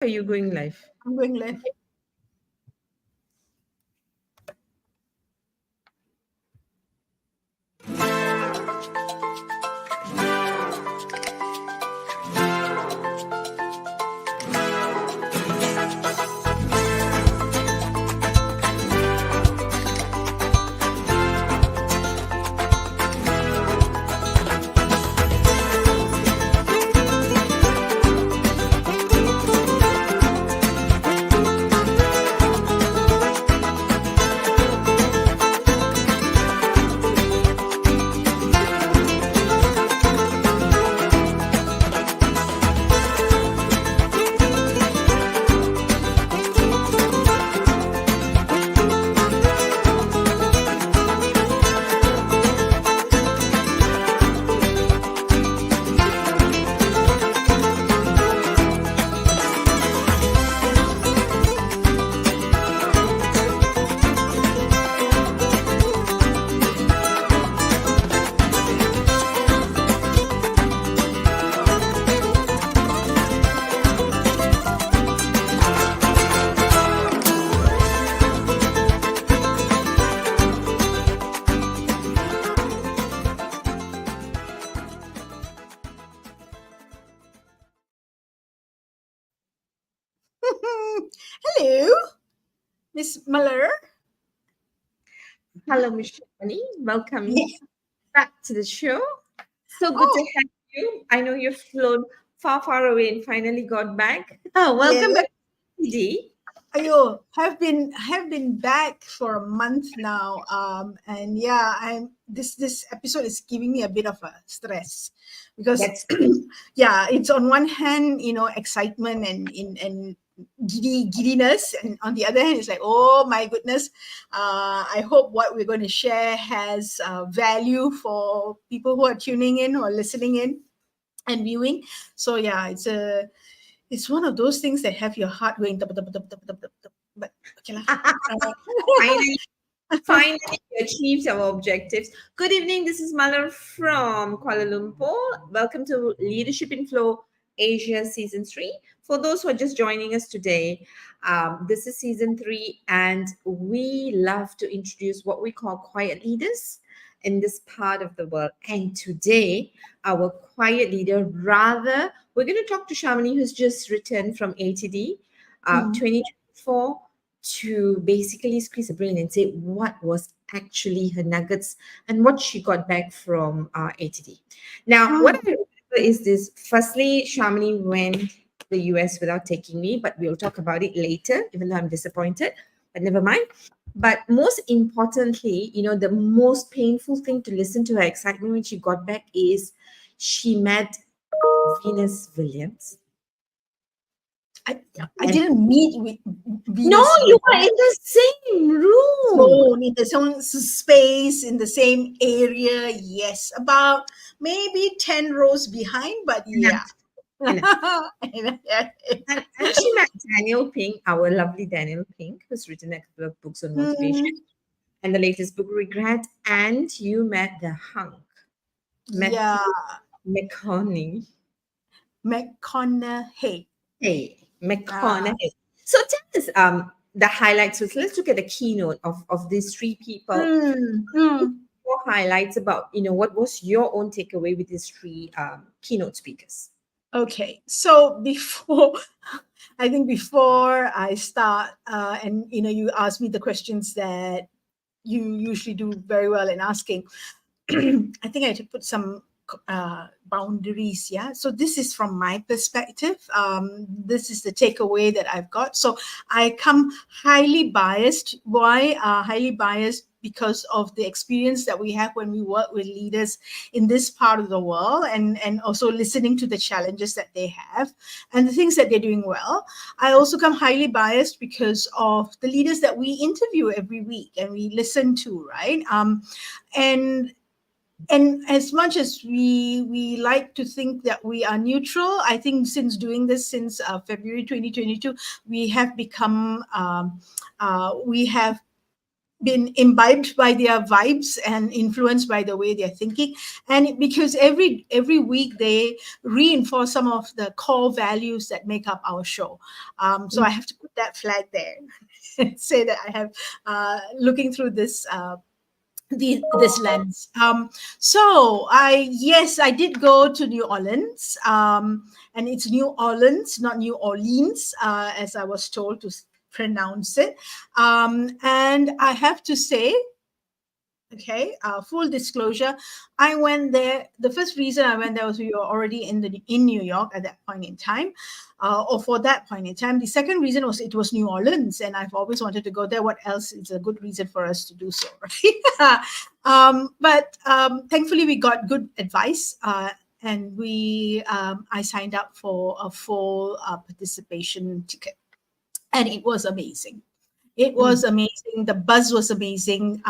Are you going live? I'm going live. Hello, Miss Muller. Hello, Miss Shani. Welcome Yeah. back to the show. So good to Oh, have you. I know you've flown far, far away and finally got back. yeah. Welcome back, PD. Ayo, have been back for a month now. And yeah, I'm this episode is giving me a bit of a stress because That's yeah, it's on one hand, excitement and giddiness, and on the other hand, it's like, oh my goodness, I hope what we're going to share has value for people who are tuning in or listening in and viewing. So yeah, it's one of those things that have your heart going tup, tup, tup, tup, tup, tup, tup. But okay lah. finally, finally we achieved our objectives. Good evening. This is Malar from Kuala Lumpur. Welcome to Leadership in Flow Asia Season 3. For those who are just joining us today, this is Season 3, and we love to introduce what we call quiet leaders in this part of the world. And today, our quiet leader, rather, we're going to talk to Shamini, who's just returned from ATD Mm. 2024, to basically squeeze her brain and say what was actually her nuggets and what she got back from ATD. Now, what I Mm. remember is this. Firstly, Shamini went to the US without taking me, but we'll talk about it later, even though I'm disappointed, but never mind. But most importantly, the most painful thing to listen to her excitement when she got back is she met Venus Williams. I, I And didn't meet with no, Venus you are in Williams. the same room. So in the same space, in the same area, yes. About maybe 10 rows behind, but yeah. Enough, enough. And she met Daniel Pink, our lovely Daniel Pink, who's written a couple of books on motivation, Mm, and the latest book, Regret. And you met the hunk, yeah, Matthew McConaughey. McConaughey. Hey, Ah, McConaughey. So tell us the highlights. So let's look at the keynote of these three people. mm, mm. More highlights about what was your own takeaway with these three keynote speakers. Okay, so before I think before I start, and you ask me the questions that you usually do very well in asking. I think I had to put some boundaries. Yeah. So this is from my perspective. This is the takeaway that I've got. So I come highly biased. Why highly biased? Because of the experience that we have when we work with leaders in this part of the world, and also listening to the challenges that they have and the things that they're doing well. I also come highly biased because of the leaders that we interview every week and we listen to, right? And as much as we like to think that we are neutral, I think since doing this since February 2022, we have become we have been imbibed by their vibes and influenced by the way they're thinking. And because every week they reinforce some of the core values that make up our show. So I have to put that flag there and say that I have looking through this lens. So I did go to New Orleans, and it's New Orleans, not New Orleans, as I was told to pronounce it. And I have to say, okay, full disclosure, I went there. The first reason I went there was we were already in New York at that point in time, or for that point in time. The second reason was it was New Orleans, and I've always wanted to go there. What else is a good reason for us to do so, right? But thankfully, we got good advice, and I signed up for a full participation ticket, and it was amazing. It was amazing. The buzz was amazing.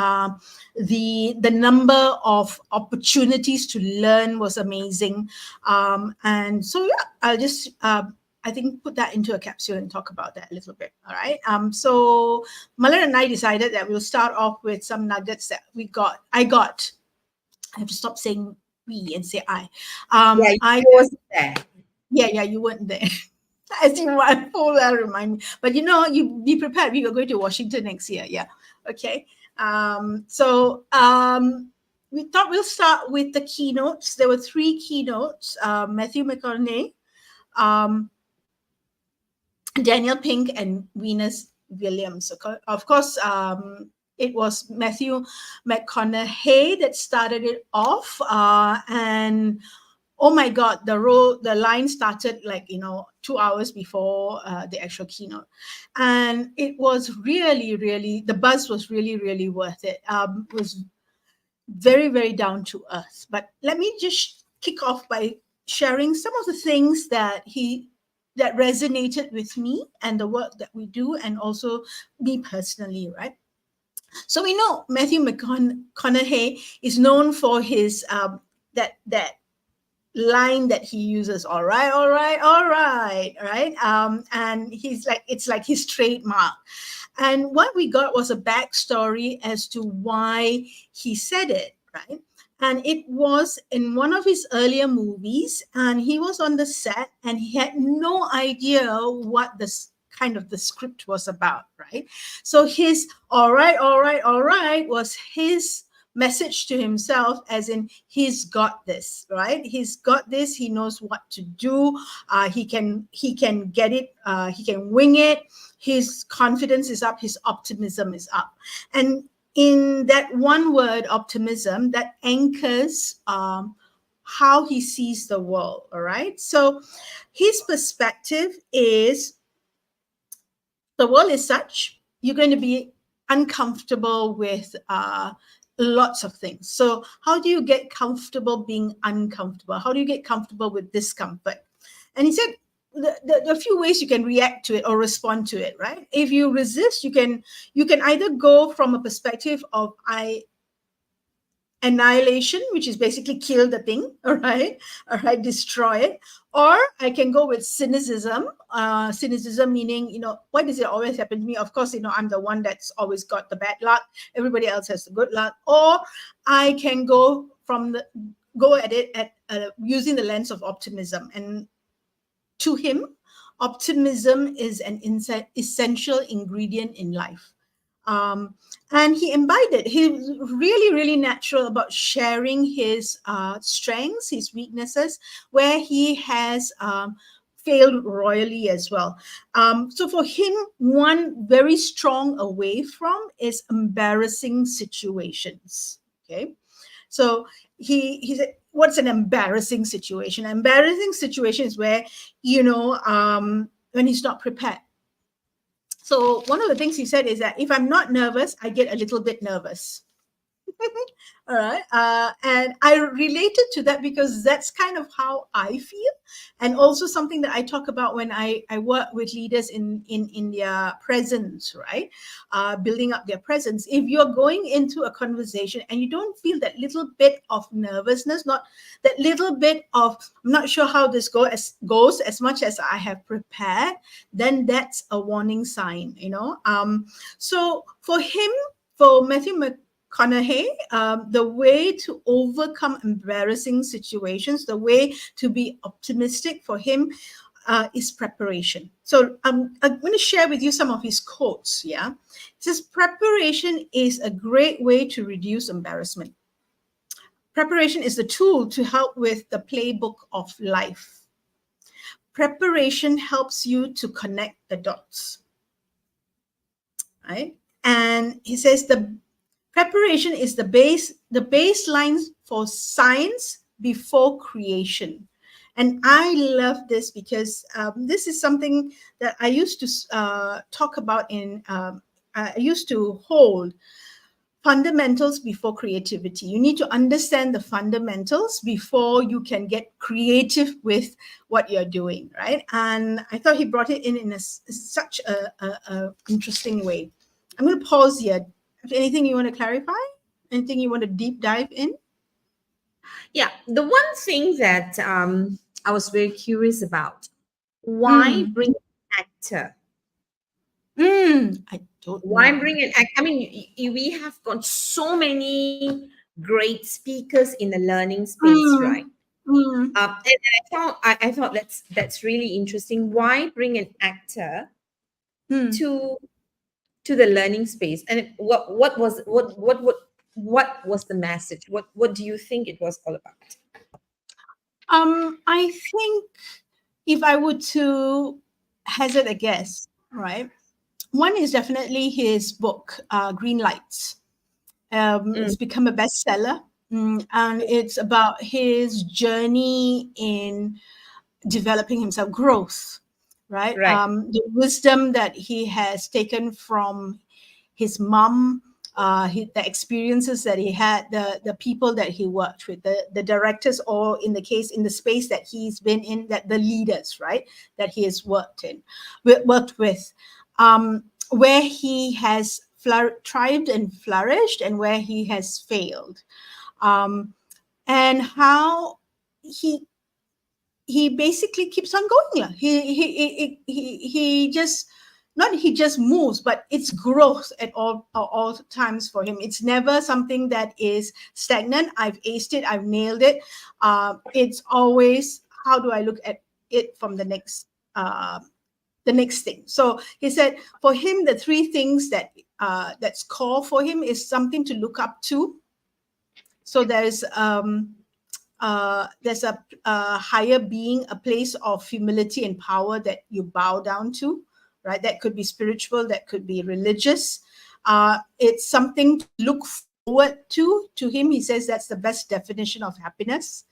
The number of opportunities to learn was amazing. And so, yeah, I'll just, I think, put that into a capsule and talk about that a little bit. All right. So Malan and I decided that we'll start off with some nuggets that we got. I have to stop saying we and say I. Yeah, I you wasn't there. Yeah, you weren't there. As you want, well, remind me. But you be prepared. We are going to Washington next year. Yeah. Okay. So we thought we'll start with the keynotes. There were 3 keynotes: Matthew McConaughey, Daniel Pink, and Venus Williams. Of course, it was Matthew McConaughey that started it off, and oh my God, the line started 2 hours before the actual keynote. And it was really, really, the buzz was really, really worth it. It was very, very down to earth. But let me just kick off by sharing some of the things that resonated with me and the work that we do, and also me personally, right? So we know Matthew McConaughey is known for his that line that he uses, all right, right? And it's like his trademark. And what we got was a backstory as to why he said it, right? And it was in one of his earlier movies, and he was on the set, and he had no idea what this kind of the script was about, right? So his all right was his message to himself, as in he's got this, right? He's got this. He knows what to do. He can get it. He can wing it. His confidence is up. His optimism is up. And in that one word, optimism, that anchors how he sees the world. All right. So his perspective is the world is such, you're going to be uncomfortable with lots of things. So how do you get comfortable being uncomfortable? How do you get comfortable with discomfort? And he said there are a few ways you can react to it or respond to it, right? If you resist, you can either go from a perspective of annihilation, which is basically kill the thing, all right, destroy it. Or I can go with cynicism. Cynicism meaning, why does it always happen to me? Of course, I'm the one that's always got the bad luck. Everybody else has the good luck. Or I can go at it using the lens of optimism. And to him, optimism is an essential ingredient in life. And he imbibed it. He was really, really natural about sharing his strengths, his weaknesses, where he has failed royally as well. So for him, one very strong away from is embarrassing situations. Okay, so he said, what's an embarrassing situation? An embarrassing situation is where when he's not prepared. So one of the things he said is that if I'm not nervous, I get a little bit nervous. All right. And I related to that because that's kind of how I feel. And also something that I talk about when I work with leaders in their presence, right? Building up their presence. If you're going into a conversation and you don't feel that little bit of nervousness, not that little bit of, I'm not sure how this goes as much as I have prepared, then that's a warning sign, So for him, for Matthew McConaughey, the way to overcome embarrassing situations, the way to be optimistic for him is preparation. So I'm going to share with you some of his quotes. Yeah. It says, preparation is a great way to reduce embarrassment. Preparation is the tool to help with the playbook of life. Preparation helps you to connect the dots. Right? And he says the preparation is the baseline for science before creation. And I love this because this is something that I used to talk about I used to hold fundamentals before creativity. You need to understand the fundamentals before you can get creative with what you're doing, right? And I thought he brought it in such a interesting way. I'm going to pause here. Anything you want to clarify? Anything you want to deep dive in? Yeah, the one thing that I was very curious about, why Mm. bring an actor? I don't Why know. bring an act? I mean, we have got so many great speakers in the learning space, right? Mm. Mm. And I thought that's really interesting. Why bring an actor Mm. to the learning space? And what was the message? What do you think it was all about? I think if I were to hazard a guess, right? One is definitely his book, Green Lights. Mm, It's become a bestseller, and it's about his journey in developing himself, growth, right? right. The wisdom that he has taken from his mom, the experiences that he had, the people that he worked with, the directors, or in the space that he's been in, that the leaders, right, that he has worked with, where he has thrived and flourished, and where he has failed, um, and how he he basically keeps on going. He just not he just moves, but it's growth at all times for him. It's never something that is stagnant. I've aced it. I've nailed it. It's always, how do I look at it from the next thing. So he said for him, the three things that's core for him is something to look up to. So there's a higher being, a place of humility and power that you bow down to, right? That could be spiritual, that could be religious. It's something to look forward to. To him, he says that's the best definition of happiness.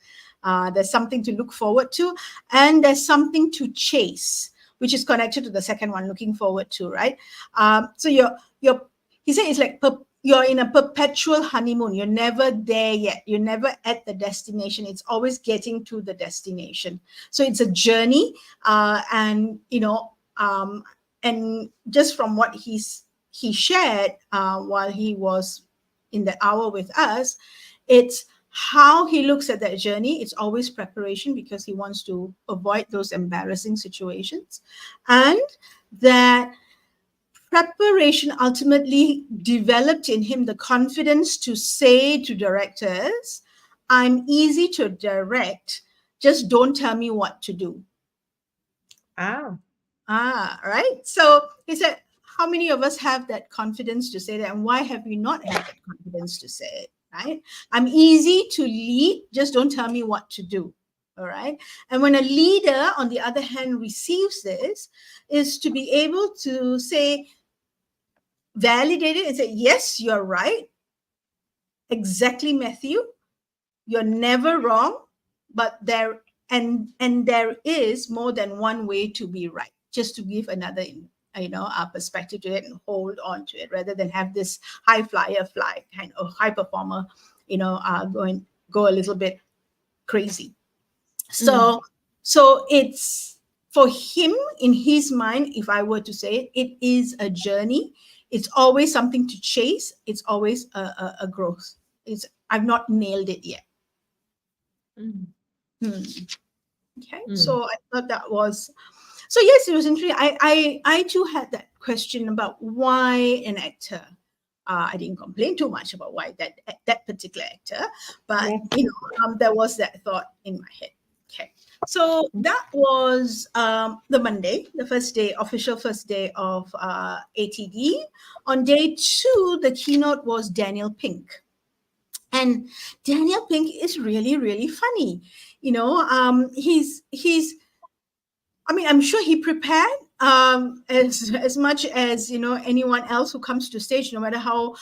There's something to look forward to, and there's something to chase, which is connected to the second one, looking forward to, right? So he said it's like you're in a perpetual honeymoon. You're never there yet. You're never at the destination. It's always getting to the destination. So it's a journey, and and just from what he shared while he was in the hour with us, it's how he looks at that journey. It's always preparation, because he wants to avoid those embarrassing situations, and that preparation ultimately developed in him the confidence to say to directors, I'm easy to direct, just don't tell me what to do. Ah, Right. So he said, how many of us have that confidence to say that? And why have we not had that confidence to say it? Right. I'm easy to lead, just don't tell me what to do. All right. And when a leader, on the other hand, receives this, is to be able to say, validate it and say, yes, you're right. Exactly, Matthew. You're never wrong, but there is more than one way to be right. Just to give another perspective to it and hold on to it, rather than have this high flyer fly kind of high performer, go a little bit crazy. mm, So it's for him, in his mind, if I were to say it, it is a journey. It's always something to chase. It's always a growth. I've not nailed it yet. mm, Hmm. Okay, mm. so I thought that was so. Yes, it was interesting. I too had that question about why an actor. I didn't complain too much about why that particular actor, but Yeah. there was that thought in my head. Okay, so that was the Monday, the first day, official first day of ATD. On day 2, the keynote was Daniel Pink. And Daniel Pink is really, really funny. He's I mean, I'm sure he prepared as much as anyone else who comes to stage, no matter how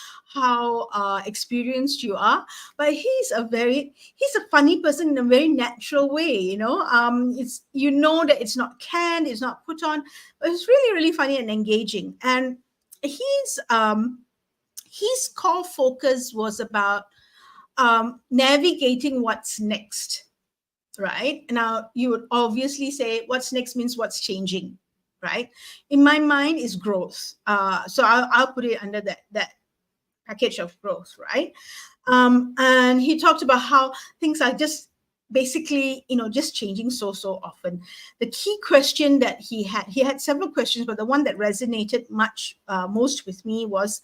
experienced you are. But he's a funny person in a very natural way. It's that it's not canned, it's not put on, but it's really really funny and engaging. And his core focus was about navigating what's next. Right now, you would obviously say what's next means what's changing, right? In my mind is growth. So I'll put it under that package of growth, right? And he talked about how things are just basically just changing so often. The key question that he had several questions, but the one that resonated most with me was,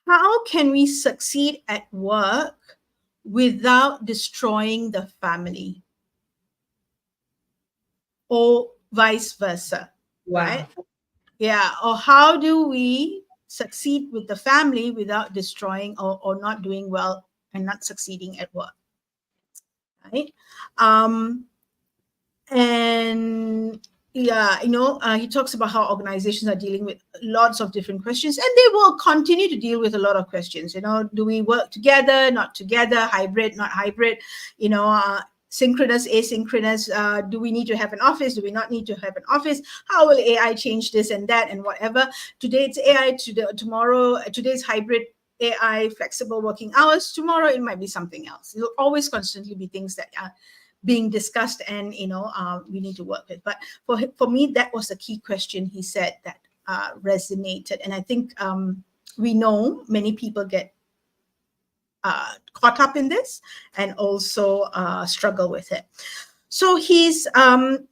how can we succeed at work without destroying the family? Or vice versa, right? Wow. Yeah. Or how do we succeed with the family without destroying or not doing well and not succeeding at work, right? And yeah, he talks about how organizations are dealing with lots of different questions, and they will continue to deal with a lot of questions. Do we work together, not together, hybrid, not hybrid, synchronous, asynchronous, do we need to have an office, do we not need to have an office, how will AI change this and that and whatever. Today it's AI, tomorrow today's hybrid AI, flexible working hours, tomorrow it might be something else. There'll always constantly be things that are being discussed and we need to work with. But for me, that was a key question he said that resonated. And I think we know many people get caught up in this and also struggle with it. So his answer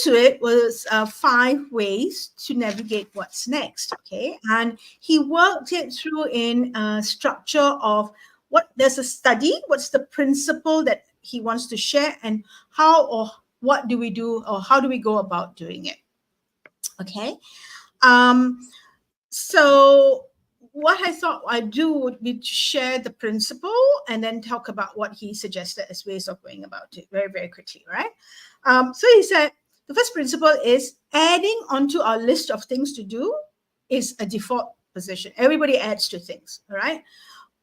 to it was 5 ways to navigate what's next. Okay, and he worked it through in a structure of there's a study, what's the principle that he wants to share, and how or what do we do or how do we go about doing it. Okay, so what I thought I'd do would be to share the principle and then talk about what he suggested as ways of going about it very, very quickly, right? So he said, the first principle is adding onto our list of things to do is a default position. Everybody adds to things, all right?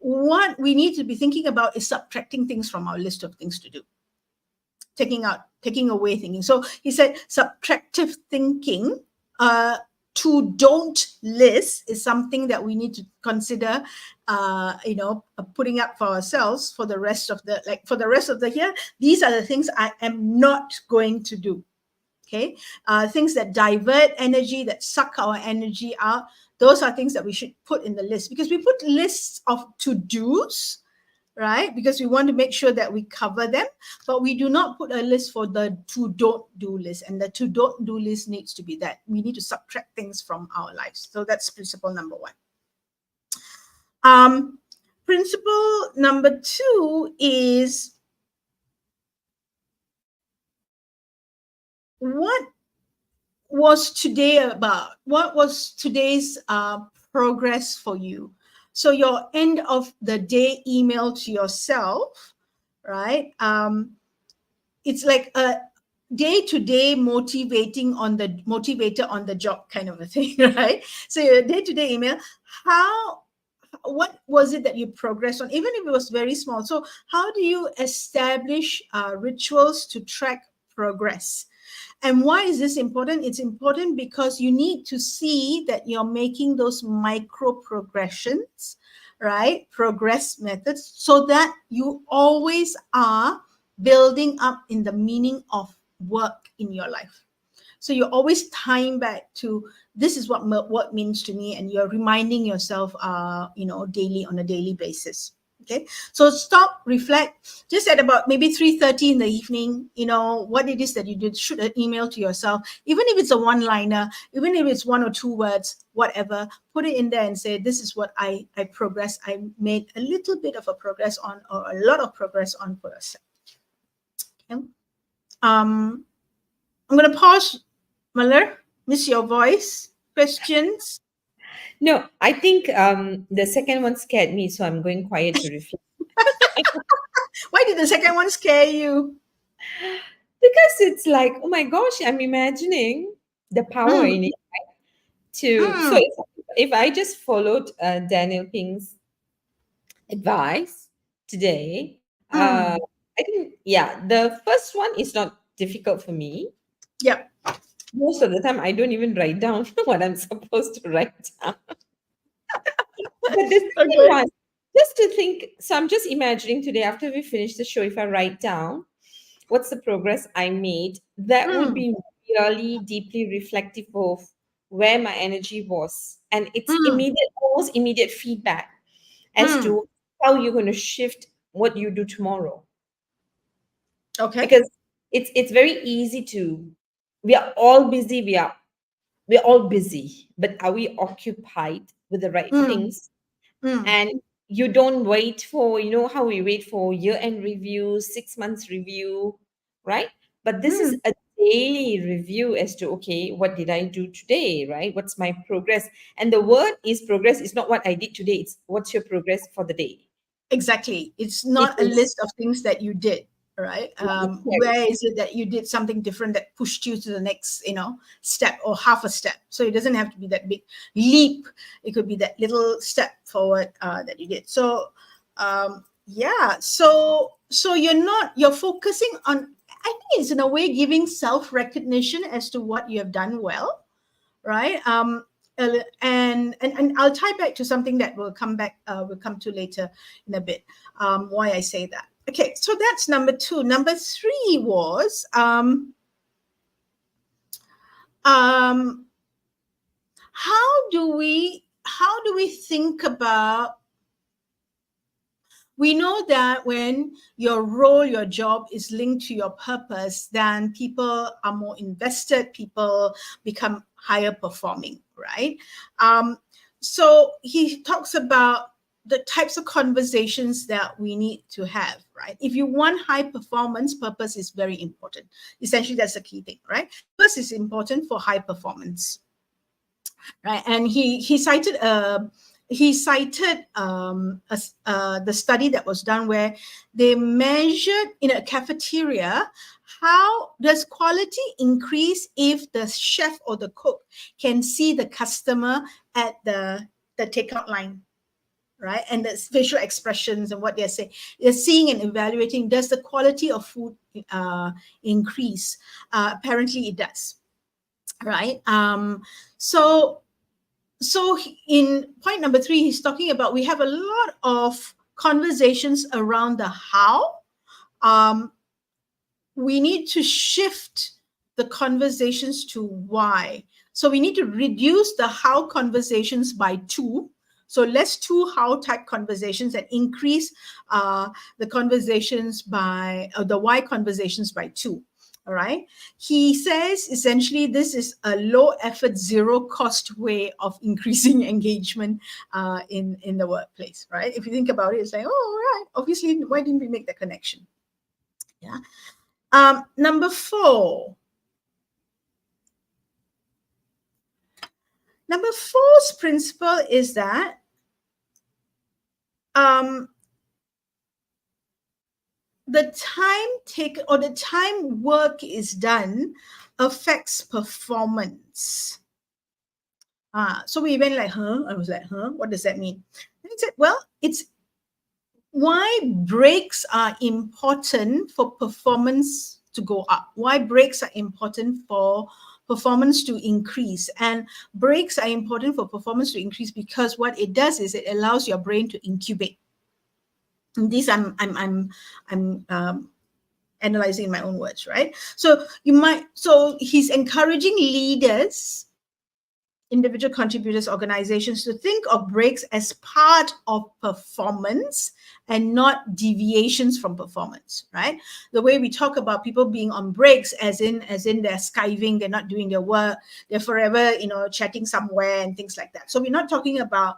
What we need to be thinking about is subtracting things from our list of things to do. Taking away thinking. So he said subtractive thinking, to don't list is something that we need to consider, putting up for ourselves for the rest of the year. These are the things I am not going to do. Okay, things that divert energy, that suck our energy out. Those are things that we should put in the list, because we put lists of to-dos, right? Because we want to make sure that we cover them, but we do not put a list for the to don't do list. And the to don't do list needs to be that we need to subtract things from our lives. So that's principle number 1. Principle number 2 is, what was today about? What was today's progress for you? So your end of the day email to yourself, right? It's like a day-to-day motivator on the job kind of a thing, right? So your day-to-day email, what was it that you progressed on, even if it was very small? So how do you establish rituals to track progress? And why is this important? It's important because you need to see that you're making those micro progressions, right? Progress methods, so that you always are building up in the meaning of work in your life. So you're always tying back to, this is what work means to me, and you're reminding yourself, daily, on a daily basis. Okay, so stop, reflect. Just at about maybe 3:30 in the evening, what it is that you did. Shoot an email to yourself, even if it's a one-liner, even if it's 1 or 2 words, whatever. Put it in there and say, "This is what I progressed. I made a little bit of a progress on, or a lot of progress on for yourself." Okay. I'm gonna pause. Muller, miss your voice. Questions? No, I think the second one scared me, so I'm going quiet to reflect. Why did the second one scare you? Because it's like, oh my gosh, I'm imagining the power Mm, in it to. So mm, if I just followed Daniel Ping's advice today, mm. I think, yeah, the first one is not difficult for me. Yep. Most of the time, I don't even write down what I'm supposed to write down. But the second Okay. one, just to think, so I'm just imagining today after we finish the show, if I write down what's the progress I made, that would Mm, be really deeply reflective of where my energy was. And it's mm, almost immediate feedback as mm. to how you're going to shift what you do tomorrow. Okay. Because it's very easy to, we are all busy, we're all busy, but are we occupied with the right Mm, things? mm, And you don't wait for, how we wait for year-end review, 6 months review, right? But this is mm. a daily review as to, okay, what did I do today, right? What's my progress? And the word is progress is not what I did today, it's what's your progress for the day. Exactly. It's It not a is list of things that you did, right? right. Where is it that you did something different that pushed you to the next, step or half a step? So it doesn't have to be that big leap. It could be that little step forward that you did. So, yeah. So you're focusing on. I think it's in a way giving self recognition as to what you have done well, right? And I'll tie back to something that we'll come to later in a bit. Why I say that. Okay, so that's number 2. Number 3 was um, how do we think about. We know that when your role, your job is linked to your purpose, then people are more invested, people become higher performing, right? Um, so he talks about the types of conversations that we need to have, right? If you want high performance, purpose is very important. Essentially, that's the key thing, right? Purpose is important for high performance, right? And he cited the study that was done where they measured in a cafeteria how does quality increase if the chef or the cook can see the customer at the takeout line, right? And the facial expressions and what they're saying, they're seeing and evaluating, does the quality of food increase? Apparently it does, right? So in point number 3, he's talking about we have a lot of conversations around the how. Um, we need to shift the conversations to why. So we need to reduce the how conversations by 2. So less 2 how type conversations and increase the conversations by the why conversations by 2. All right. He says essentially this is a low effort, zero cost way of increasing engagement in the workplace. Right. If you think about it, it's like, oh, right. Obviously, why didn't we make the connection? Yeah. Number 4. Number 4's principle is that um, the time work is done affects performance. So we went like, huh? I was like, huh? What does that mean? And he said, well, it's why breaks are important for performance to go up. Why breaks are important for performance to increase. And breaks are important for performance to increase because what it does is it allows your brain to incubate. And these I'm analyzing in my own words, right? So he's encouraging leaders, individual contributors, organizations to think of breaks as part of performance and not deviations from performance, right? The way we talk about people being on breaks, as in they're skiving, they're not doing their work, they're forever, chatting somewhere and things like that. So we're not talking about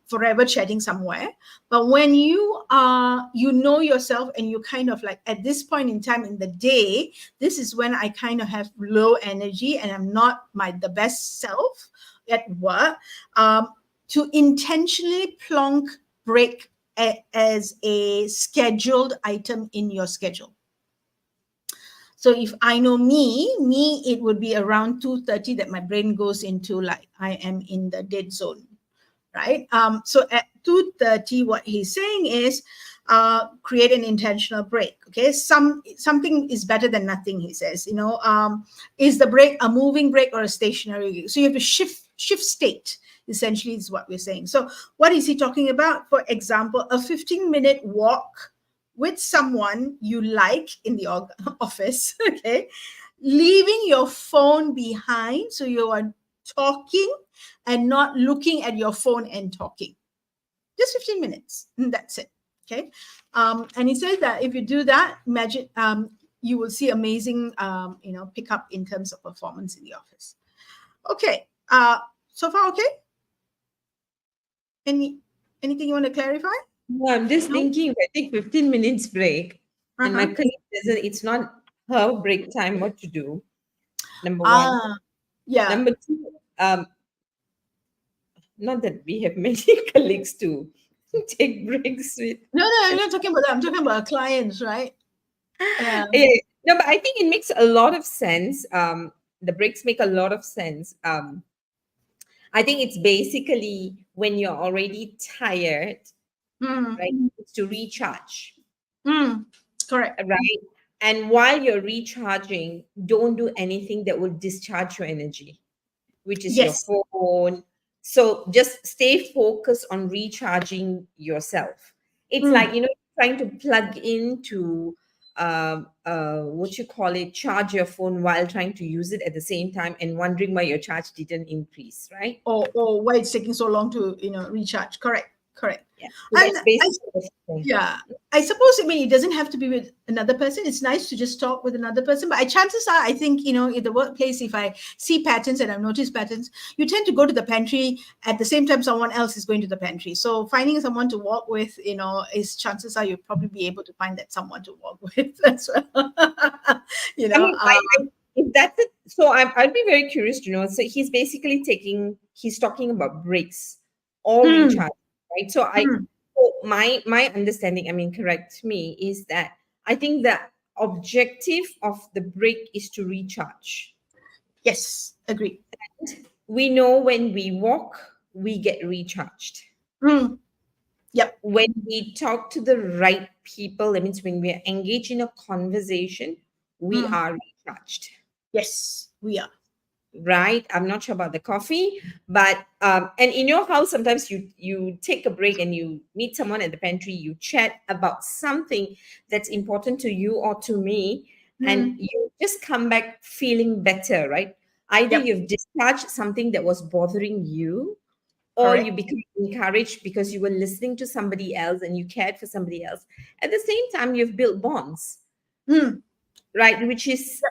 forever chatting somewhere, but when you are, yourself, and you kind of like, at this point in time in the day, this is when I kind of have low energy and I'm not the best self at work, to intentionally plonk break as a scheduled item in your schedule. So if I know me, it would be around 2:30 that my brain goes into, like, I am in the dead zone, right? So at 2:30, what he's saying is, create an intentional break. Okay, something is better than nothing, he says. Is the break a moving break or a stationary? So you have to shift state. Essentially, is what we're saying. So what is he talking about? For example, a 15-minute walk with someone you like in the office. Okay, leaving your phone behind, so you are talking and not looking at your phone and talking. Just 15 minutes, and that's it. Okay. And he says that if you do that, imagine, you will see amazing, pick up in terms of performance in the office. Okay. So far, okay? Anything you want to clarify? No, I'm just No? thinking if I take 15 minutes break and my Uh-huh. colleague doesn't, it's not her break time, what to do? Number one. Yeah. Number two, not that we have many colleagues to take breaks with. No, I'm not talking about that. I'm talking about our clients, right? Yeah. Yeah. No, but I think it makes a lot of sense. The breaks make a lot of sense. I think it's basically when you're already tired, Mm, right? It's to recharge, mm, correct. right? And while you're recharging, don't do anything that will discharge your energy, which is your Yes. phone. So just stay focused on recharging yourself. It's Mm, like, trying to plug into what you call it, charge your phone while trying to use it at the same time and wondering why your charge didn't increase, right? or why it's taking so long to recharge. Correct. Yeah. So And that's basically what I'm saying. yeah, I suppose, I mean, it doesn't have to be with another person. It's nice to just talk with another person. But chances are, I think, in the workplace, if I see patterns and I've noticed patterns, you tend to go to the pantry at the same time someone else is going to the pantry. So finding someone to walk with, is chances are you'll probably be able to find that someone to walk with as well. you I know, mean, if that's it, so I'd be very curious to know. So he's talking about breaks or mm, recharge, right? mm, So my understanding, I mean, correct me, is that I think the objective of the break is to recharge. yes, agree. We know when we walk, we get recharged. Mm, yep, When we talk to the right people, that means when we are engaged in a conversation, we mm, are recharged. yes, we are. Right, I'm not sure about the coffee, but and in your house sometimes you take a break and you meet someone at the pantry, you chat about something that's important to you or to me, and Mm, you just come back feeling better, right? Either yep, you've discharged something that was bothering you, or you correct. become encouraged because you were listening to somebody else and you cared for somebody else. At the same time, you've built bonds, Mm, right? Which is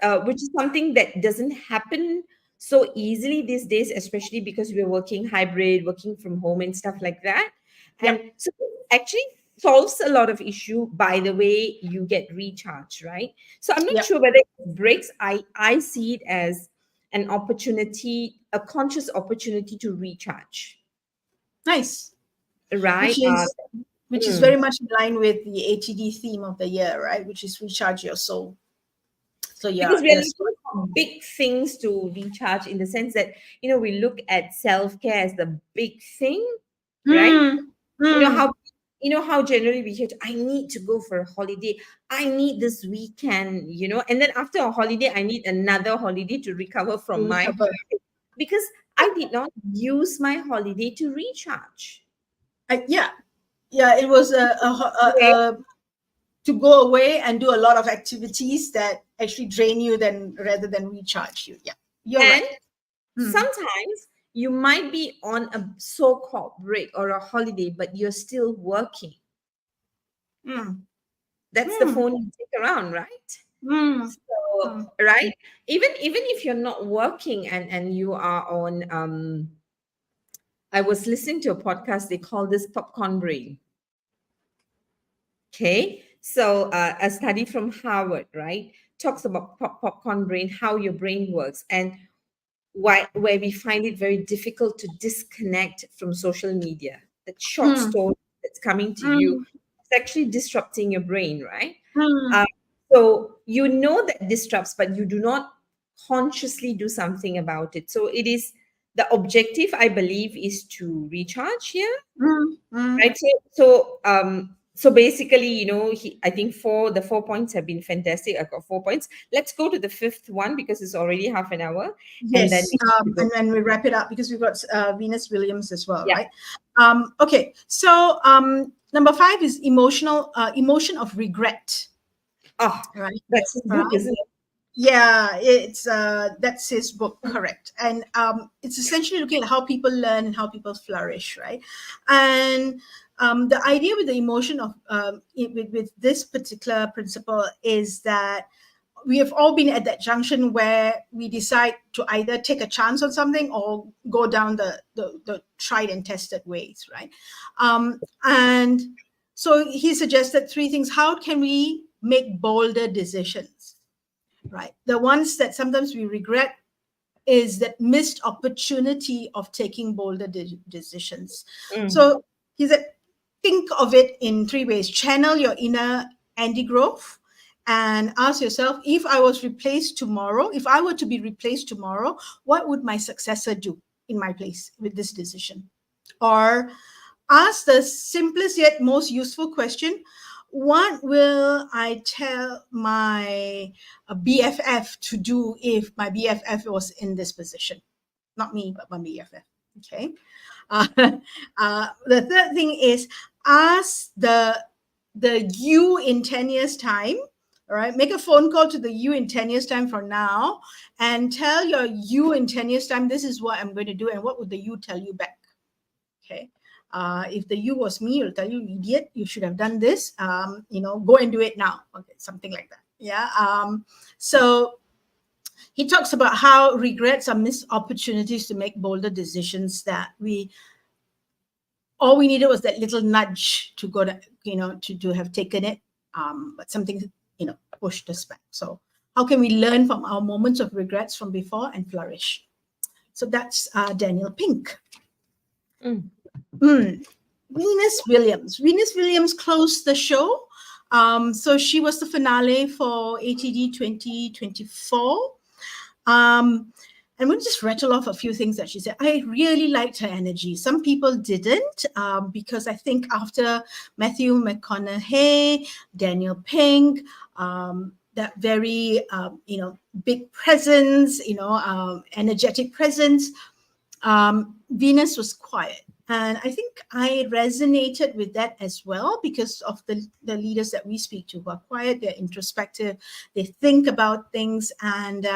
something that doesn't happen so easily these days, especially because we're working hybrid, working from home and stuff like that. And yep, so it actually solves a lot of issue by the way you get recharged, right? So I'm not yep. sure whether it breaks. I see it as an opportunity, a conscious opportunity to recharge, Nice. right? Which is which is Mm. very much in line with the ATD theme of the year, right? Which is recharge your soul. So Because yeah, we are yes. looking for big things to recharge, in the sense that we look at self-care as the big thing, right? Mm, you know mm, how how generally we hear, I need to go for a holiday, I need this weekend, and then after a holiday I need another holiday to recover to from my recover. holiday, because I did not use my holiday to recharge. Yeah, yeah. It was Okay. to go away and do a lot of activities that actually drain you, then rather than recharge you. Yeah, you're And right. Mm, sometimes you might be on a so-called break or a holiday, but you're still working. Mm. That's the Mm. phone you take around, right? Mm. So, Mm. right, even if you're not working and you are on, I was listening to a podcast, they call this popcorn brain. Okay, so a study from Harvard, right, talks about popcorn brain, how your brain works, and why where we find it very difficult to disconnect from social media. That short Mm. story that's coming to you, Mm. it's actually disrupting your brain, right? Mm. Uh, so you know that disrupts, but you do not consciously do something about it. So it is the objective, I believe, is to recharge here, Mm. Mm. right? So basically, I think the 4 points have been fantastic. I got 4 points. Let's go to the fifth one because it's already half an hour, and then Yes, we go. and then we wrap it up because we've got Venus Williams as well, Yeah. right? Okay, so number 5 is emotion of regret, Oh, right? that's his Right. book, isn't it? Yeah, it's that's his book, correct? And it's essentially looking at how people learn and how people flourish, right? And the idea with the emotion of with this particular principle is that we have all been at that junction where we decide to either take a chance on something or go down the tried and tested ways, right? And so he suggested 3 things. How can we make bolder decisions, right? The ones that sometimes we regret is that missed opportunity of taking bolder decisions. Mm. So he said, think of it in 3 ways. Channel your inner Andy Grove and ask yourself, if I was replaced tomorrow, if I were to be replaced tomorrow, what would my successor do in my place with this decision? Or ask the simplest yet most useful question: what will I tell my BFF to do if my BFF was in this position? Not me, but my BFF. Okay. Uh, the third thing is ask the you in 10 years time. All right, make a phone call to the you in 10 years time from now and tell your you in 10 years time, this is what I'm going to do, and what would the you tell you back? Okay. If the you was me, it'll tell you, idiot, you should have done this. Go and do it now. Okay, something like that. Yeah. So he talks about how regrets are missed opportunities to make bolder decisions that we all we needed was that little nudge to go to have taken it. But something pushed us back. So how can we learn from our moments of regrets from before and flourish? So that's Daniel Pink. Mm. Venus Williams. Venus Williams closed the show. So she was the finale for ATD 2024. I'm going to just rattle off a few things that she said. I really liked her energy. Some people didn't, because I think after Matthew McConaughey, Daniel Pink, that very big presence, energetic presence, Venus was quiet. And I think I resonated with that as well because of the leaders that we speak to who are quiet, they're introspective, they think about things, and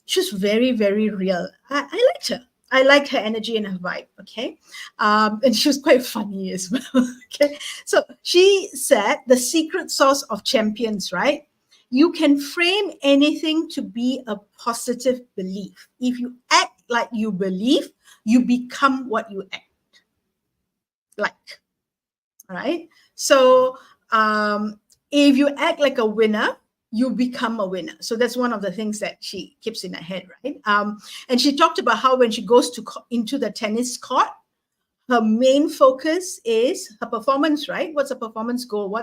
she's very, very real. I liked her. I like her energy and her vibe. Okay. And she was quite funny as well. Okay. So she said the secret sauce of champions, right? You can frame anything to be a positive belief. If you act like you believe, you become what you act like. Right? So if you act like a winner, you become a winner. So that's one of the things that she keeps in her head, right? And she talked about how when she goes into the tennis court, her main focus is her performance, right? What's her performance goal?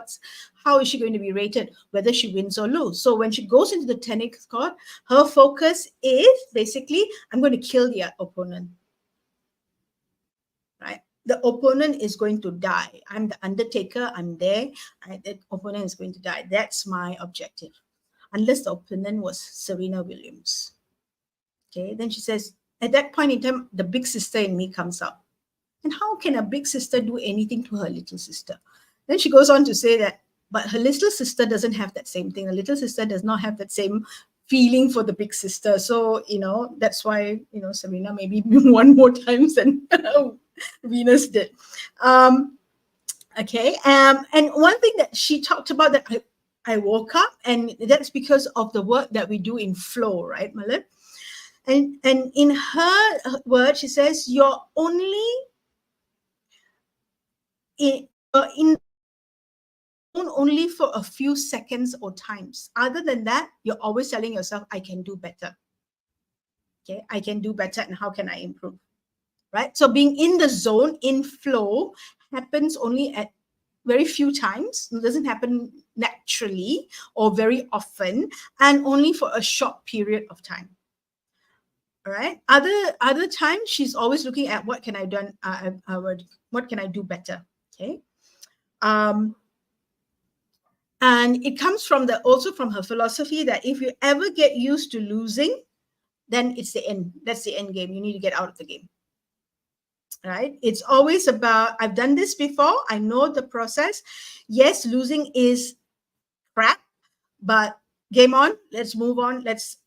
How is she going to be rated, whether she wins or lose? So when she goes into the tennis court, her focus is basically, I'm going to kill the opponent, right? The opponent is going to die. I'm the Undertaker. I'm there. The opponent is going to die. That's my objective. Unless the opponent was Serena Williams. Okay. Then she says, at that point in time, the big sister in me comes out. And how can a big sister do anything to her little sister? Then she goes on to say that, but her little sister doesn't have that same thing. The little sister does not have that same feeling for the big sister. So, that's why, Serena maybe won more times than Venus did. Okay. And one thing that she talked about that I woke up, and that's because of the work that we do in flow, right, Malin? And in her word, she says, you're only you're in only for a few seconds or times. Other than that, you're always telling yourself, I can do better. Okay, I can do better, and how can I improve? Right? So being in the zone, in flow, happens only at very few times. It doesn't happen naturally or very often, and only for a short period of time. All right. Other times, she's always looking at what can I done. What can I do better? Okay. Um, and it comes from also from her philosophy that if you ever get used to losing, then it's the end. That's the end game. You need to get out of the game. Right? It's always about, I've done this before. I know the process. Yes, losing is crap, but game on. Let's move on. Let's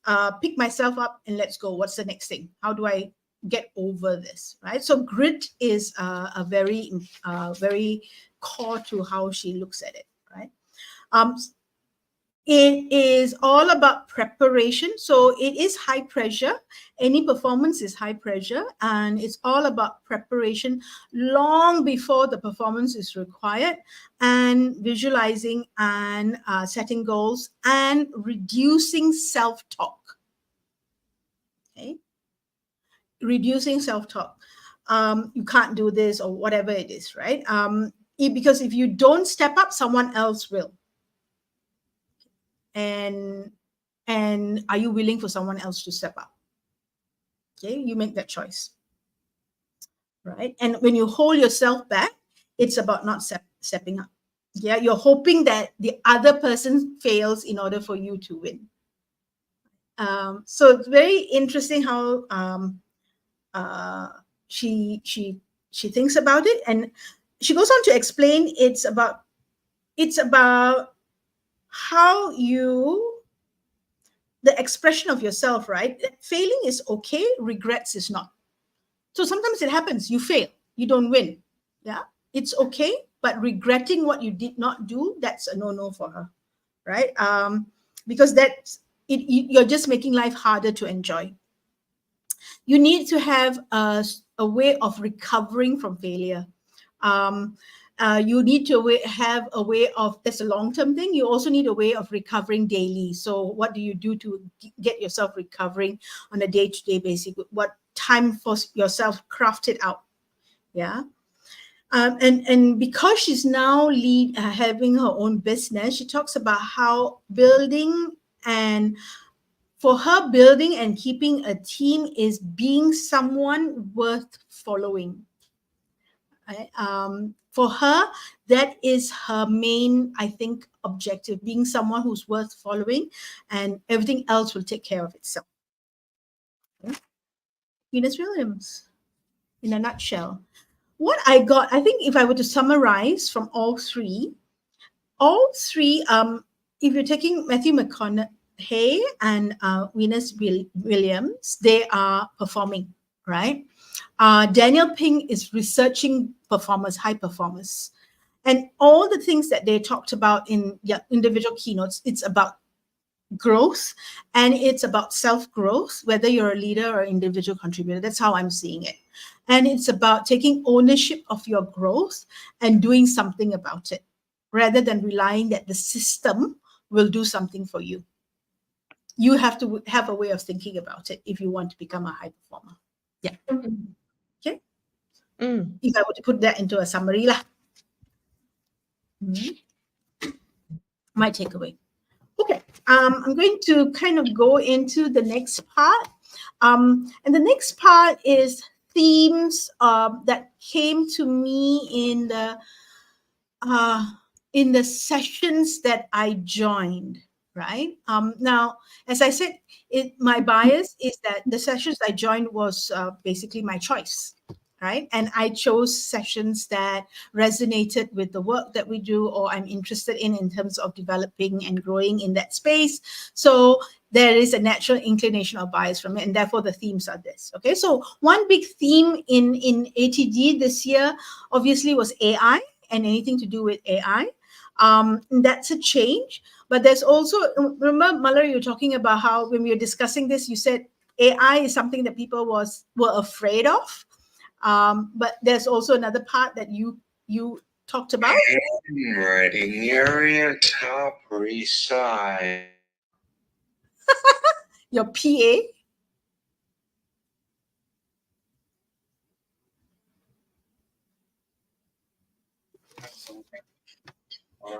pick myself up and let's go. What's the next thing? How do I get over this? Right? So grit is a very core to how she looks at it. Right? It is all about preparation. So it is high pressure. Any performance is high pressure, and it's all about preparation long before the performance is required, and visualizing and setting goals and reducing self-talk. Okay, reducing self-talk. You can't do this or whatever it is, right? Because if you don't step up, someone else will. And are you willing for someone else to step up? Okay, you make that choice, right? And when you hold yourself back, it's about not stepping up. Yeah, you're hoping that the other person fails in order for you to win. So it's very interesting how she thinks about it, and she goes on to explain it's about how the expression of yourself, right? Failing is okay, regrets is not. So sometimes it happens, you fail, you don't win. Yeah, it's okay, but regretting what you did not do, that's a no-no for her, right? Because you're just making life harder to enjoy. You need to have a way of recovering from failure. You need to have a way of, that's a long-term thing. You also need a way of recovering daily. So what do you do to get yourself recovering on a day-to-day basis? What time for yourself, craft it out. Yeah. And because she's now having her own business, she talks about how for her, building and keeping a team is being someone worth following. Right? For her, that is her main, I think, objective, being someone who's worth following, and everything else will take care of itself. Okay? Venus Williams, in a nutshell. What I got, I think if I were to summarize from all three, if you're taking Matthew McConaughey and Venus Williams, they are performing, right? Daniel Pink is researching performers, high performers. And all the things that they talked about in individual keynotes, it's about growth, and it's about self-growth, whether you're a leader or individual contributor. That's how I'm seeing it. And it's about taking ownership of your growth and doing something about it, rather than relying that the system will do something for you. You have to have a way of thinking about it if you want to become a high performer. Yeah. Okay. If I were to put that into a summary, my takeaway. Okay, I'm going to kind of go into the next part. And the next part is themes that came to me in the sessions that I joined, right? Now, as I said, my bias is that the sessions I joined was basically my choice, right? And I chose sessions that resonated with the work that we do, or I'm interested in terms of developing and growing in that space. So there is a natural inclination or bias from it, and therefore the themes are this. Okay, so one big theme in ATD this year obviously was AI. and anything to do with AI. That's a change. But there's also, remember, Muller, you were talking about how when we were discussing this, you said AI is something that people were afraid of. But there's also another part that you talked about. Writing area top resize. Your PA.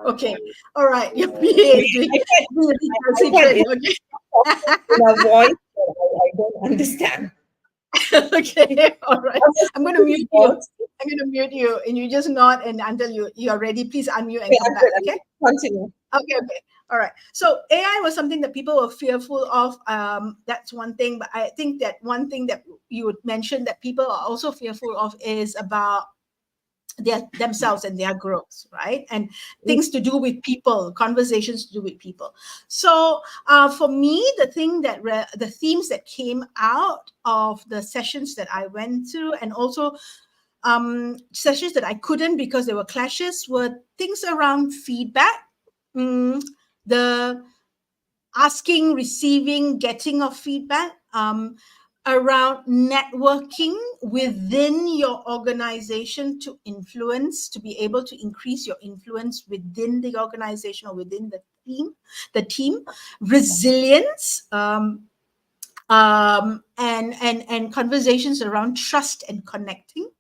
Okay. All right. Your PA is doing the trading. Okay. In a voice that I don't understand. Okay. All right. I'm going to mute you. I'm going to mute you, and you just nod, and until you are ready, please unmute and come back. Okay. Continue. Okay. Okay. All right. So AI was something that people were fearful of. That's one thing. But I think that one thing that you would mention that people are also fearful of is about themselves and their growth, right? And things to do with people, conversations to do with people. So for me, the themes that came out of the sessions that I went through, and also sessions that I couldn't because there were clashes, were things around feedback, the asking, receiving, getting of feedback, around networking within your organization to influence, to be able to increase your influence within the organization or within the team, resilience, and conversations around trust and connecting.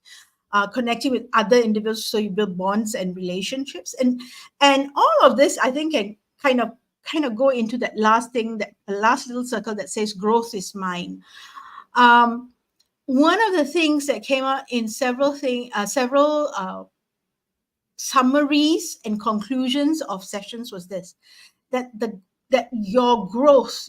Connecting with other individuals, so you build bonds and relationships, and all of this, I think, can kind of go into that last thing, that the last little circle that says growth is mine. One of the things that came out in several summaries and conclusions of sessions was this: that your growth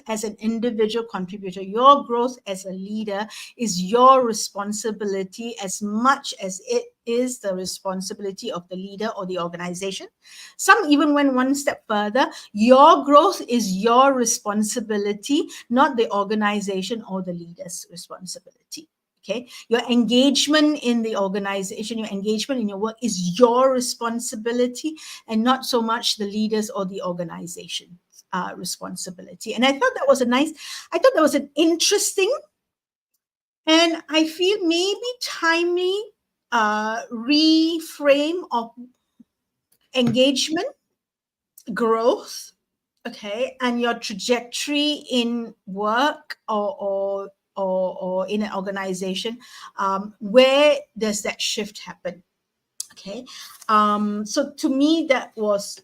as an individual contributor, your growth as a leader is your responsibility as much as it is the responsibility of the leader or the organization. Some even went one step further. Your growth is your responsibility, not the organization or the leader's responsibility. Okay, your engagement in the organization, your engagement in your work is your responsibility, and not so much the leaders or the organization's responsibility. And I thought that was an interesting, and I feel maybe timely reframe of engagement, growth, okay, and your trajectory in work or in an organization. Where does that shift happen? Okay, so to me that was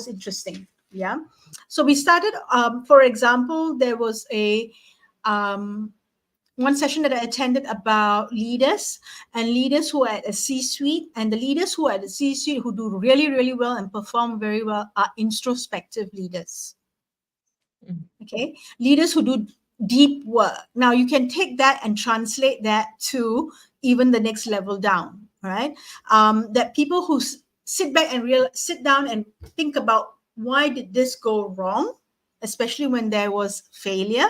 interesting. Yeah, so we started. For example, there was a one session that I attended about leaders and leaders who are at a C-suite, and the leaders who are at the C-suite who do really, really well and perform very well are introspective leaders. Okay, leaders who do deep work. Now you can take that and translate that to even the next level down, right? That people who sit back and sit down and think about why did this go wrong, especially when there was failure,